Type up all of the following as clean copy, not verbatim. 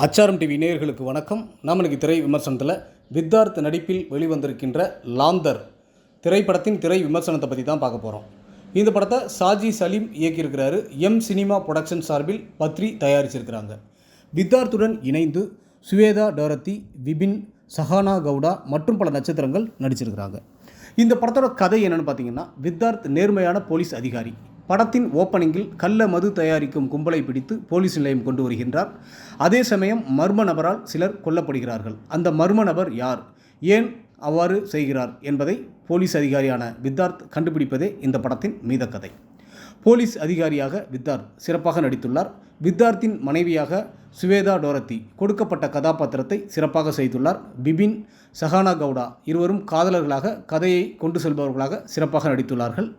அச்சாரம் டிவி நேயர்களுக்கு வணக்கம். நாம் இன்னைக்கு திரை விமர்சனத்தில் வித்தார்த் நடிப்பில் வெளிவந்திருக்கின்ற லாந்தர் திரைப்படத்தின் திரை விமர்சனத்தை பற்றி தான் பார்க்க போகிறோம். இந்த படத்தை சாஜி சலீம் இயக்கியிருக்கிறாரு. எம் சினிமா புரொடக்ஷன் சார்பில் பத்ரி தயாரிச்சிருக்கிறாங்க. வித்தார்த்துடன் இணைந்து சுவேதா டோரத்தி, விபின், சஹானா கவுடா மற்றும் பல நட்சத்திரங்கள் நடிச்சிருக்கிறாங்க. இந்த படத்தோட கதை என்னென்னு பார்த்தீங்கன்னா, வித்தார்த் நேர்மையான போலீஸ் அதிகாரி. படத்தின் ஓப்பனிங்கில் கள்ள மது தயாரிக்கும் கும்பலை பிடித்து போலீஸ் நிலையம் கொண்டு வருகின்றார். அதே சமயம் மர்ம நபரால் சிலர் கொல்லப்படுகிறார்கள். அந்த மர்ம நபர் யார், ஏன் அவ்வாறு செய்கிறார் என்பதை போலீஸ் அதிகாரியான வித்தார்த் கண்டுபிடிப்பதே இந்த படத்தின் மீத கதை. போலீஸ் அதிகாரியாக வித்தார்த் சிறப்பாக நடித்துள்ளார். வித்தார்த்தின் மனைவியாக சுவேதா டோரத்தி கொடுக்கப்பட்ட கதாபாத்திரத்தை சிறப்பாக செய்துள்ளார். பிபின், சஹானா கவுடா இருவரும் காதலர்களாக கதையை கொண்டு செல்பவர்களாக சிறப்பாக நடித்துள்ளார்கள்.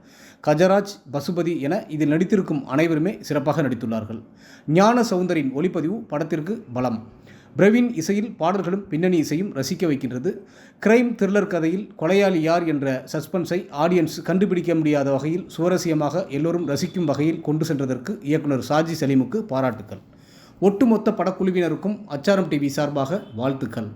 கஜராஜ், பசுபதி என இதில் நடித்திருக்கும் அனைவருமே சிறப்பாக நடித்துள்ளார்கள். ஞான சௌந்தரின் ஒளிப்பதிவு படத்திற்கு பலம். பிரவீன் இசையில் பாடல்களும் பின்னணி இசையும் ரசிக்க வைக்கின்றது. கிரைம் த்ரில்லர் கதையில் கொலையாளி யார் என்ற சஸ்பென்ஸை ஆடியன்ஸ் கண்டுபிடிக்க முடியாத வகையில் சுவாரஸ்யமாக எல்லோரும் ரசிக்கும் வகையில் கொண்டு சென்றதற்கு இயக்குனர் சாஜி சலீமுக்கு பாராட்டுக்கள். ஒட்டுமொத்த படக்குழுவினருக்கும் அச்சாரம் டிவி சார்பாக வாழ்த்துக்கள்.